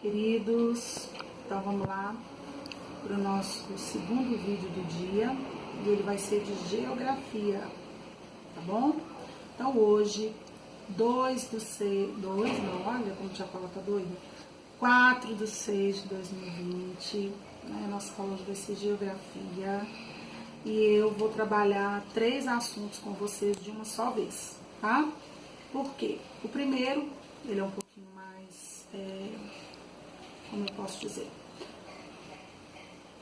Queridos, então vamos lá para o nosso segundo vídeo do dia e ele vai ser de geografia, tá bom? Então hoje, 4 de 6 de 2020, né? Nossa aula hoje vai ser geografia e eu vou trabalhar 3 assuntos com vocês de uma só vez, tá? Por quê? O primeiro, ele é um pouquinho mais... como eu posso dizer,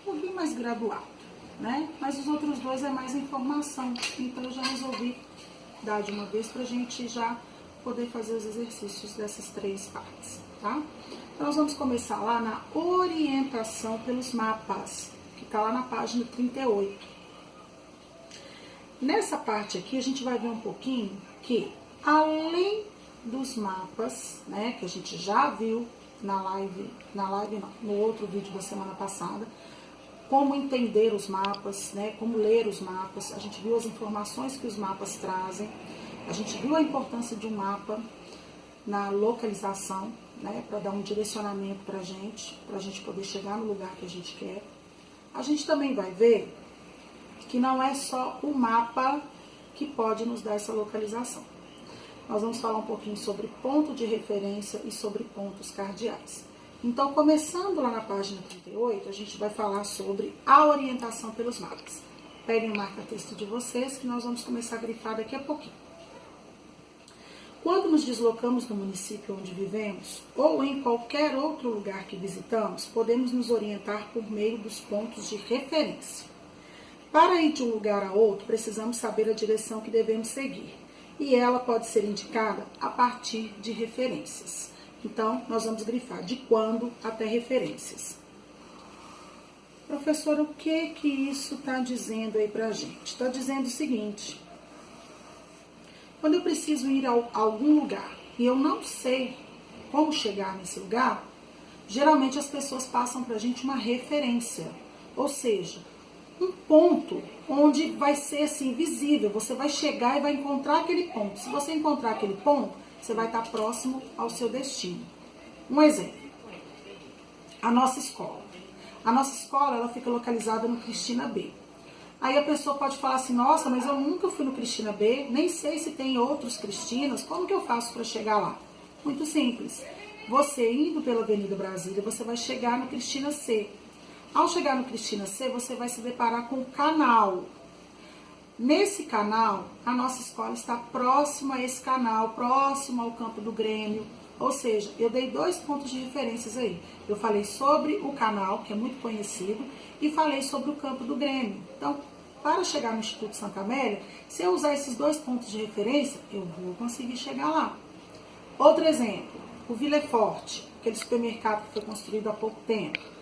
um pouquinho mais graduado, né? Mas os outros dois é mais informação, então eu já resolvi dar de uma vez pra gente já poder fazer os exercícios dessas 3 partes, tá? Então nós vamos começar lá na orientação pelos mapas, que tá lá na página 38. Nessa parte aqui a gente vai ver um pouquinho que, além dos mapas, né, que a gente já viu no outro vídeo da semana passada, como entender os mapas, né, como ler os mapas, a gente viu as informações que os mapas trazem, a gente viu a importância de um mapa na localização, né, para dar um direcionamento pra gente poder chegar no lugar que a gente quer. A gente também vai ver que não é só o mapa que pode nos dar essa localização. Nós vamos falar um pouquinho sobre ponto de referência e sobre pontos cardeais. Então, começando lá na página 38, a gente vai falar sobre a orientação pelos mapas. Peguem o marca-texto de vocês, que nós vamos começar a grifar daqui a pouquinho. Quando nos deslocamos no município onde vivemos, ou em qualquer outro lugar que visitamos, podemos nos orientar por meio dos pontos de referência. Para ir de um lugar a outro, precisamos saber a direção que devemos seguir. E ela pode ser indicada a partir de referências. Então, nós vamos grifar de quando até referências. Professora, o que isso está dizendo aí pra gente? Está dizendo o seguinte: quando eu preciso ir a algum lugar e eu não sei como chegar nesse lugar, geralmente as pessoas passam pra gente uma referência, ou seja, um ponto onde vai ser assim visível, você vai chegar e vai encontrar aquele ponto. Se você encontrar aquele ponto, você vai estar próximo ao seu destino. Um exemplo, a nossa escola. A nossa escola, ela fica localizada no Cristina B. Aí a pessoa pode falar assim: nossa, mas eu nunca fui no Cristina B, nem sei se tem outros Cristinas, como que eu faço para chegar lá? Muito simples. Você indo pela Avenida Brasília, você vai chegar no Cristina C. Ao chegar no Cristina C, você vai se deparar com o canal. Nesse canal, a nossa escola está próxima a esse canal, próximo ao campo do Grêmio. Ou seja, eu dei 2 pontos de referências aí. Eu falei sobre o canal, que é muito conhecido, e falei sobre o campo do Grêmio. Então, para chegar no Instituto Santa Amélia, se eu usar esses 2 pontos de referência, eu vou conseguir chegar lá. Outro exemplo, o Vila Forte, aquele supermercado que foi construído há pouco tempo.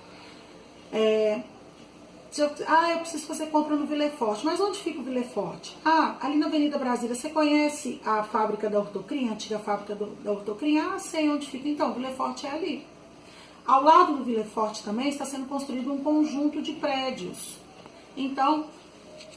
Eu preciso fazer compra no Vila Forte. Mas onde fica o Vila Forte? Ali na Avenida Brasília. Você conhece a fábrica da Ortocrim, a antiga fábrica da Ortocrim? Sei onde fica. Então, o Vila Forte é ali. Ao lado do Vila Forte também está sendo construído um conjunto de prédios. Então,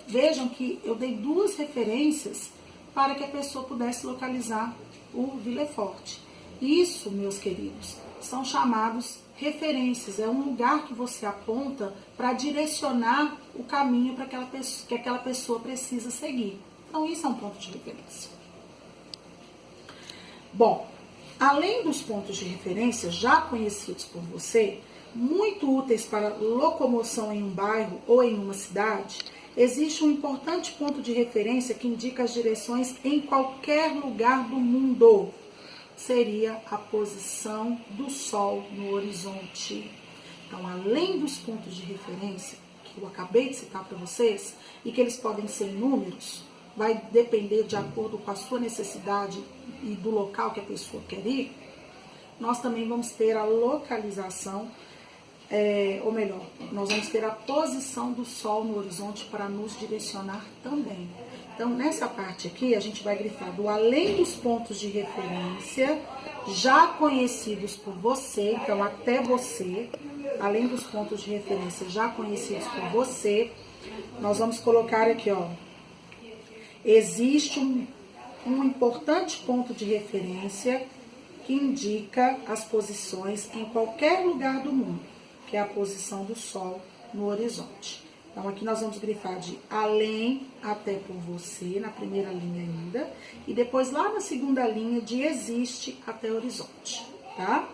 vejam que eu dei 2 referências para que a pessoa pudesse localizar o Vila Forte. Isso, meus queridos, são chamados referências, é um lugar que você aponta para direcionar o caminho para que aquela pessoa precisa seguir. Então, isso é um ponto de referência. Bom, além dos pontos de referência já conhecidos por você, muito úteis para locomoção em um bairro ou em uma cidade, existe um importante ponto de referência que indica as direções em qualquer lugar do mundo. Seria a posição do Sol no horizonte. Então, além dos pontos de referência que eu acabei de citar para vocês, e que eles podem ser inúmeros, vai depender de acordo com a sua necessidade e do local que a pessoa quer ir, nós também vamos ter a localização, ou melhor, nós vamos ter a posição do Sol no horizonte para nos direcionar também. Então, nessa parte aqui, a gente vai grifar do além dos pontos de referência, já conhecidos por você, então até você, além dos pontos de referência já conhecidos por você, nós vamos colocar aqui, existe um importante ponto de referência que indica as posições em qualquer lugar do mundo, que é a posição do Sol no horizonte. Então, aqui nós vamos grifar de além até por você, na primeira linha ainda, e depois lá na segunda linha de existe até horizonte, tá?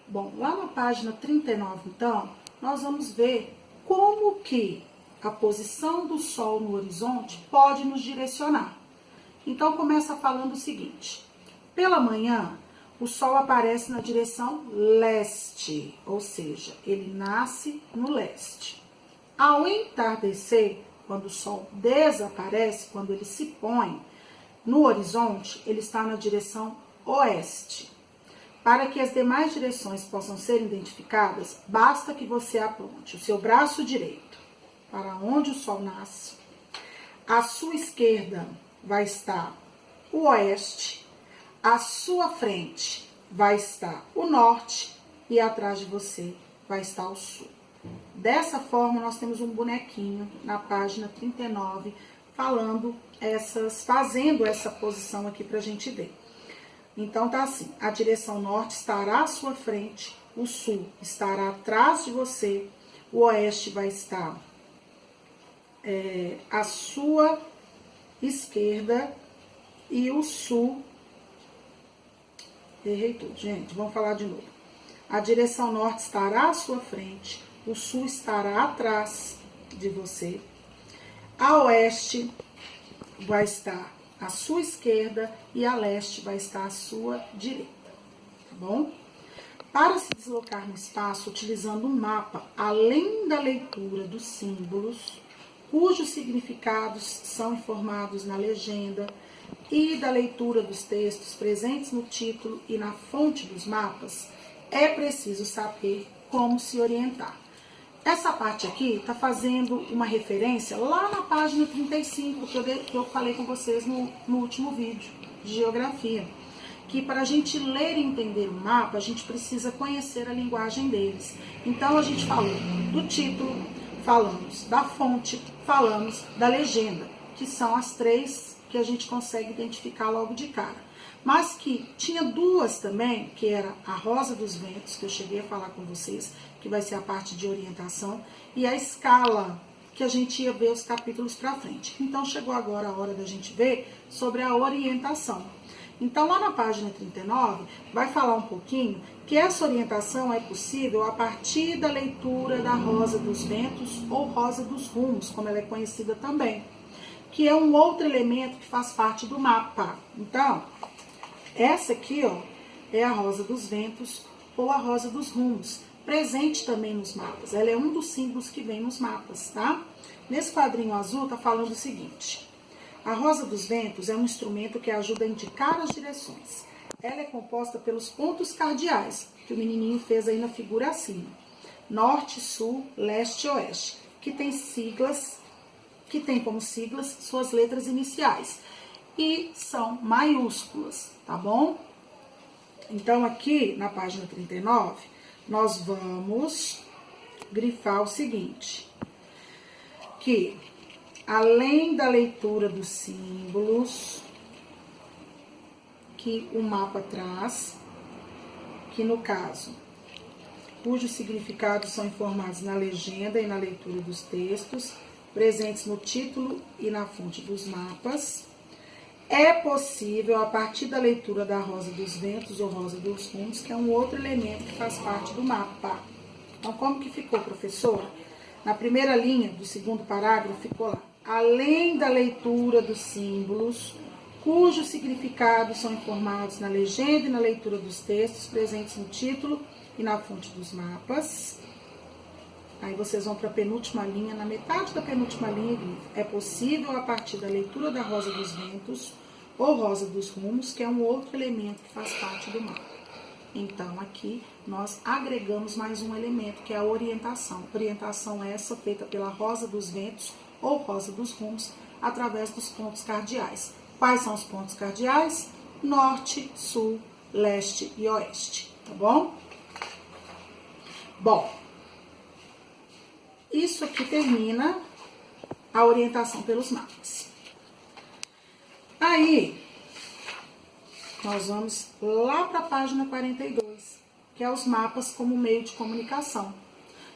Bom, lá na página 39, então, nós vamos ver como que a posição do Sol no horizonte pode nos direcionar. Então, começa falando o seguinte: pela manhã, o Sol aparece na direção leste, ou seja, ele nasce no leste. Ao entardecer, quando o Sol desaparece, quando ele se põe no horizonte, ele está na direção oeste. Para que as demais direções possam ser identificadas, basta que você aponte o seu braço direito para onde o Sol nasce. À sua esquerda vai estar o oeste, à sua frente vai estar o norte e atrás de você vai estar o sul. Dessa forma, nós temos um bonequinho na página 39 fazendo essa posição aqui para a gente ver. Então, tá assim: a direção norte estará à sua frente, o sul estará atrás de você, o oeste vai estar à sua esquerda e o sul... Errei tudo, gente, vamos falar de novo. A direção norte estará à sua frente, o sul estará atrás de você, a oeste vai estar à sua esquerda e a leste vai estar à sua direita, tá bom? Para se deslocar no espaço utilizando um mapa, além da leitura dos símbolos, cujos significados são informados na legenda, e da leitura dos textos presentes no título e na fonte dos mapas, é preciso saber como se orientar. Essa parte aqui está fazendo uma referência lá na página 35, que eu falei com vocês no último vídeo de geografia, que para a gente ler e entender o mapa, a gente precisa conhecer a linguagem deles. Então, a gente falou do título, falamos da fonte, falamos da legenda, que são as três que a gente consegue identificar logo de cara. Mas que tinha duas também, que era a Rosa dos Ventos, que eu cheguei a falar com vocês, que vai ser a parte de orientação, e a escala, que a gente ia ver os capítulos para frente. Então, chegou agora a hora da gente ver sobre a orientação. Então, lá na página 39, vai falar um pouquinho que essa orientação é possível a partir da leitura da Rosa dos Ventos ou Rosa dos Rumos, como ela é conhecida também, que é um outro elemento que faz parte do mapa. Então, essa aqui, ó, é a Rosa dos Ventos ou a Rosa dos Rumos, presente também nos mapas. Ela é um dos símbolos que vem nos mapas, tá? Nesse quadrinho azul tá falando o seguinte: a Rosa dos Ventos é um instrumento que ajuda a indicar as direções. Ela é composta pelos pontos cardeais, que o menininho fez aí na figura acima: norte, sul, leste e oeste, que tem como siglas suas letras iniciais e são maiúsculas, tá bom? Então, aqui na página 39, nós vamos grifar o seguinte, que além da leitura dos símbolos que o mapa traz, que no caso, cujos significados são informados na legenda e na leitura dos textos, presentes no título e na fonte dos mapas, é possível, a partir da leitura da Rosa dos Ventos ou Rosa dos Rumos, que é um outro elemento que faz parte do mapa. Então, como que ficou, professora? Na primeira linha do segundo parágrafo ficou lá: além da leitura dos símbolos, cujos significados são informados na legenda e na leitura dos textos presentes no título e na fonte dos mapas. Aí vocês vão para a penúltima linha, na metade da penúltima linha, é possível a partir da leitura da Rosa dos Ventos ou Rosa dos Rumos, que é um outro elemento que faz parte do mapa. Então, aqui nós agregamos mais um elemento, que é a orientação. Orientação essa feita pela Rosa dos Ventos ou Rosa dos Rumos, através dos pontos cardeais. Quais são os pontos cardeais? Norte, sul, leste e oeste, tá bom? Bom, isso aqui termina a orientação pelos mapas. Aí, nós vamos lá para a página 42, que é os mapas como meio de comunicação.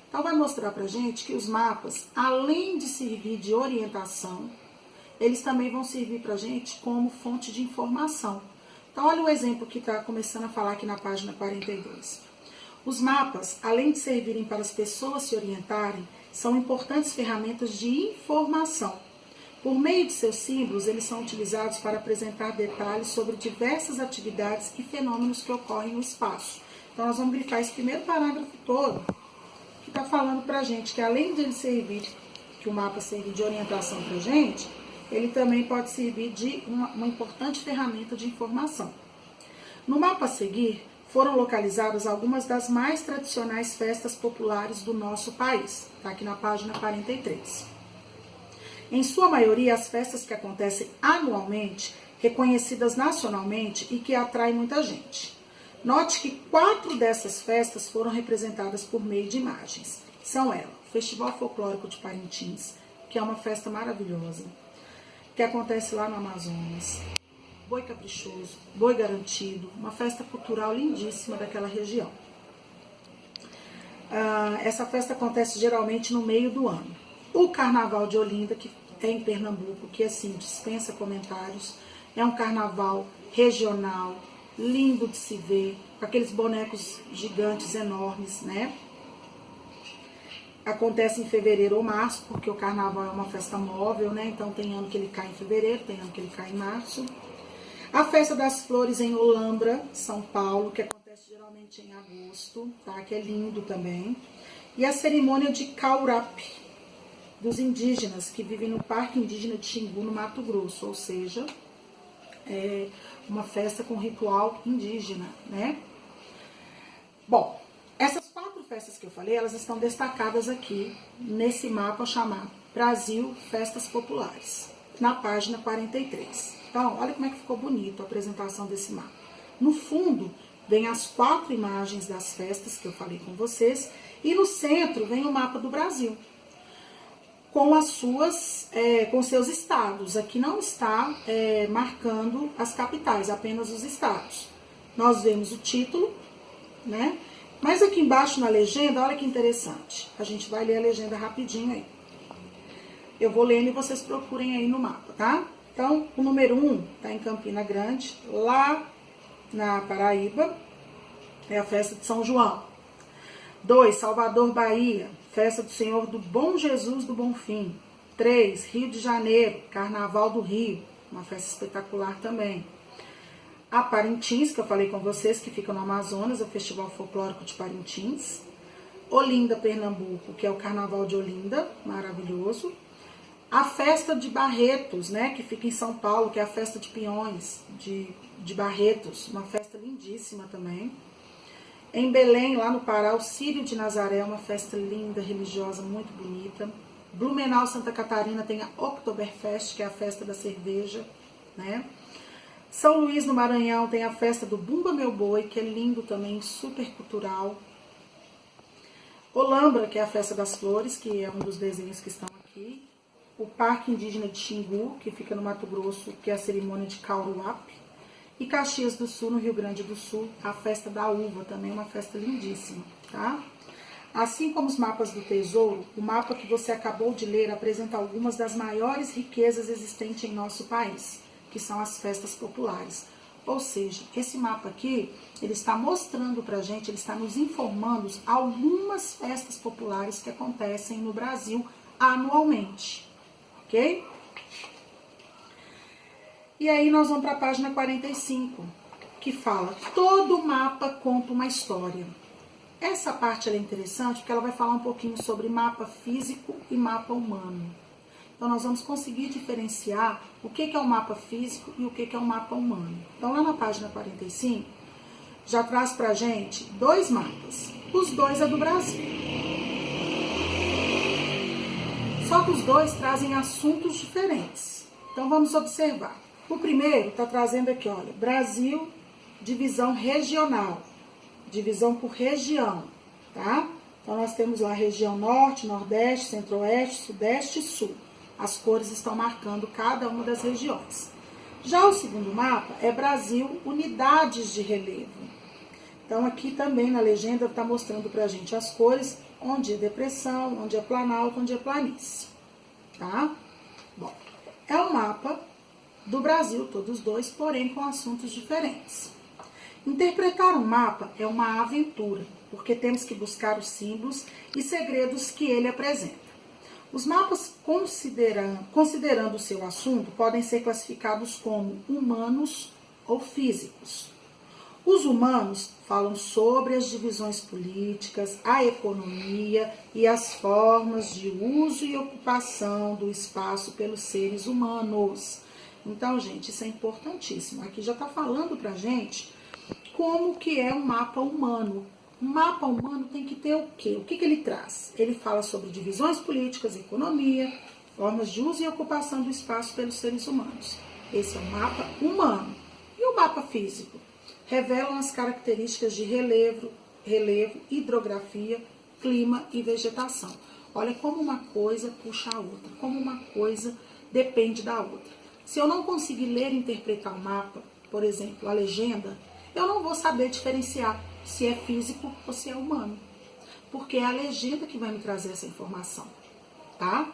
Então, vai mostrar para a gente que os mapas, além de servir de orientação, eles também vão servir para a gente como fonte de informação. Então, olha o exemplo que está começando a falar aqui na página 42. Os mapas, além de servirem para as pessoas se orientarem, são importantes ferramentas de informação. Por meio de seus símbolos, eles são utilizados para apresentar detalhes sobre diversas atividades e fenômenos que ocorrem no espaço. Então, nós vamos grifar esse primeiro parágrafo todo, que está falando para a gente que além de ele servir, que o mapa servir de orientação para a gente, ele também pode servir de uma importante ferramenta de informação. No mapa a seguir, foram localizadas algumas das mais tradicionais festas populares do nosso país. Está aqui na página 43. Em sua maioria, as festas que acontecem anualmente, reconhecidas nacionalmente e que atraem muita gente. Note que 4 dessas festas foram representadas por meio de imagens. São elas: o Festival Folclórico de Parintins, que é uma festa maravilhosa, que acontece lá no Amazonas. Boi Caprichoso, Boi Garantido, uma festa cultural lindíssima daquela região. Essa festa acontece geralmente no meio do ano. O Carnaval de Olinda, que é em Pernambuco, que assim dispensa comentários, é um carnaval regional, lindo de se ver, com aqueles bonecos gigantes enormes, né? Acontece em fevereiro ou março, porque o carnaval é uma festa móvel, né? Então tem ano que ele cai em fevereiro, tem ano que ele cai em março. A Festa das Flores em Olambra, São Paulo, que acontece geralmente em agosto, tá? Que é lindo também. E a cerimônia de Caurape, dos indígenas que vivem no Parque Indígena de Xingu, no Mato Grosso, ou seja, é uma festa com ritual indígena, né? Bom, essas 4 festas que eu falei, elas estão destacadas aqui nesse mapa chamado Brasil Festas Populares, na página 43. Então, olha como é que ficou bonito a apresentação desse mapa. No fundo, vem as 4 imagens das festas que eu falei com vocês, e no centro vem o mapa do Brasil, com com seus estados. Aqui não está marcando as capitais, apenas os estados. Nós vemos o título, né? Mas aqui embaixo na legenda, olha que interessante. A gente vai ler a legenda rapidinho aí. Eu vou lendo e vocês procurem aí no mapa, tá? Então, o número 1 está em Campina Grande, lá na Paraíba, é a festa de São João. 2, Salvador, Bahia, festa do Senhor do Bom Jesus do Bonfim. 3, Rio de Janeiro, Carnaval do Rio, uma festa espetacular também. A Parintins, que eu falei com vocês, que fica no Amazonas, é o Festival Folclórico de Parintins. Olinda, Pernambuco, que é o Carnaval de Olinda, maravilhoso. A festa de Barretos, né, que fica em São Paulo, que é a festa de peões de Barretos, uma festa lindíssima também. Em Belém, lá no Pará, o Círio de Nazaré, uma festa linda, religiosa, muito bonita. Blumenau, Santa Catarina, tem a Oktoberfest, que é a festa da cerveja, né? São Luís, no Maranhão, tem a festa do Bumba Meu Boi, que é lindo também, super cultural. Olambra, que é a festa das flores, que é um dos desenhos que estão aqui. O Parque Indígena de Xingu, que fica no Mato Grosso, que é a cerimônia de Cauruape. E Caxias do Sul, no Rio Grande do Sul, a festa da uva, também uma festa lindíssima, tá? Assim como os mapas do tesouro, o mapa que você acabou de ler apresenta algumas das maiores riquezas existentes em nosso país, que são as festas populares. Ou seja, esse mapa aqui, ele está mostrando pra gente, ele está nos informando algumas festas populares que acontecem no Brasil anualmente, ok? E aí nós vamos para a página 45, que fala: todo mapa conta uma história. Essa parte é interessante porque ela vai falar um pouquinho sobre mapa físico e mapa humano. Então nós vamos conseguir diferenciar o que é um mapa físico e o que é um mapa humano. Então lá na página 45 já traz pra gente 2 mapas. Os 2 é do Brasil. Só que os 2 trazem assuntos diferentes. Então vamos observar. O primeiro está trazendo aqui, olha, Brasil, divisão regional, divisão por região, tá? Então nós temos lá a região norte, nordeste, centro-oeste, sudeste e sul. As cores estão marcando cada uma das regiões. Já o segundo mapa é Brasil, unidades de relevo. Então aqui também na legenda está mostrando pra gente as cores, onde é depressão, onde é planalto, onde é planície, tá? Bom, é um mapa do Brasil, todos dois, porém com assuntos diferentes. Interpretar um mapa é uma aventura, porque temos que buscar os símbolos e segredos que ele apresenta. Os mapas, considerando o seu assunto, podem ser classificados como humanos ou físicos. Os humanos falam sobre as divisões políticas, a economia e as formas de uso e ocupação do espaço pelos seres humanos. Então, gente, isso é importantíssimo. Aqui já está falando pra gente como que é um mapa humano. Um mapa humano tem que ter o quê? O que ele traz? Ele fala sobre divisões políticas, economia, formas de uso e ocupação do espaço pelos seres humanos. Esse é o mapa humano. E o mapa físico? Revelam as características de relevo, hidrografia, clima e vegetação. Olha como uma coisa puxa a outra, como uma coisa depende da outra. Se eu não conseguir ler e interpretar o mapa, por exemplo, a legenda, eu não vou saber diferenciar se é físico ou se é humano. Porque é a legenda que vai me trazer essa informação, tá?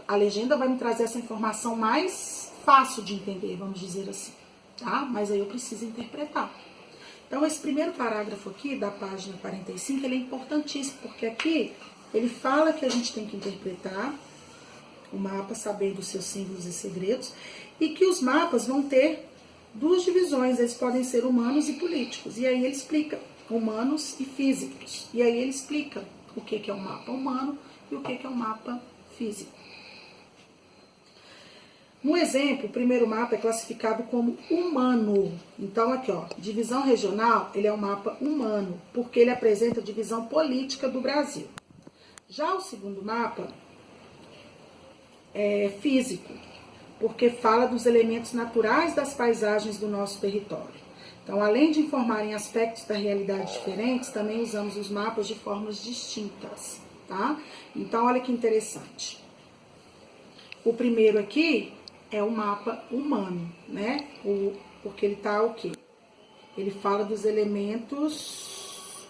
A legenda vai me trazer essa informação mais fácil de entender, vamos dizer assim, tá? Mas aí eu preciso interpretar. Então, esse primeiro parágrafo aqui, da página 45, ele é importantíssimo, porque aqui ele fala que a gente tem que interpretar o mapa, sabendo os seus símbolos e segredos, e que os mapas vão ter duas divisões, eles podem ser humanos e políticos. E aí ele explica humanos e físicos. E aí ele explica o que é um mapa humano e o que é um mapa físico. No exemplo, o primeiro mapa é classificado como humano. Então, aqui, ó, divisão regional, ele é um mapa humano, porque ele apresenta a divisão política do Brasil. Já o segundo mapa é físico, porque fala dos elementos naturais das paisagens do nosso território. Então, além de informarem aspectos da realidade diferentes, também usamos os mapas de formas distintas, tá? Então, olha que interessante. O primeiro aqui é o mapa humano, né? Porque ele tá o quê? Ele fala dos elementos,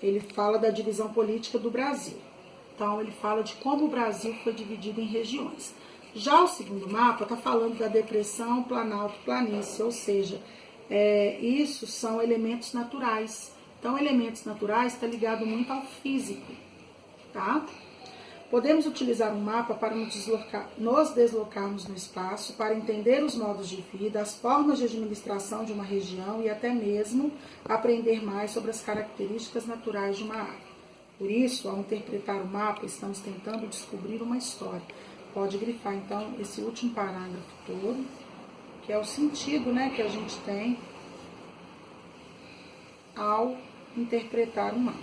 ele fala da divisão política do Brasil. Então, ele fala de como o Brasil foi dividido em regiões. Já o segundo mapa está falando da depressão, planalto, planície, ou seja, isso são elementos naturais. Então, elementos naturais está ligado muito ao físico, tá? Podemos utilizar um mapa para nos deslocarmos no espaço, para entender os modos de vida, as formas de administração de uma região e até mesmo aprender mais sobre as características naturais de uma área. Por isso, ao interpretar o mapa, estamos tentando descobrir uma história. Pode grifar, então, esse último parágrafo todo, que é o sentido, né, que a gente tem ao interpretar o mapa,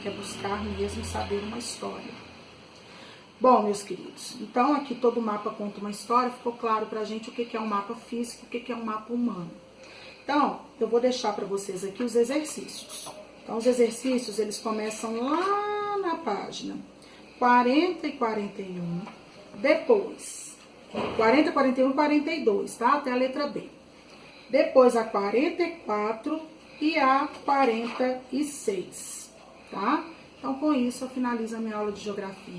que é buscar mesmo saber uma história. Bom, meus queridos, então aqui todo mapa conta uma história, ficou claro pra gente o que é um mapa físico, o que é um mapa humano. Então, eu vou deixar para vocês aqui os exercícios. Então, os exercícios, eles começam lá na página 40 e 41, depois 40, 41 e 42, tá? Até a letra B. Depois a 44 e a 46, tá? Então, com isso, eu finalizo a minha aula de geografia.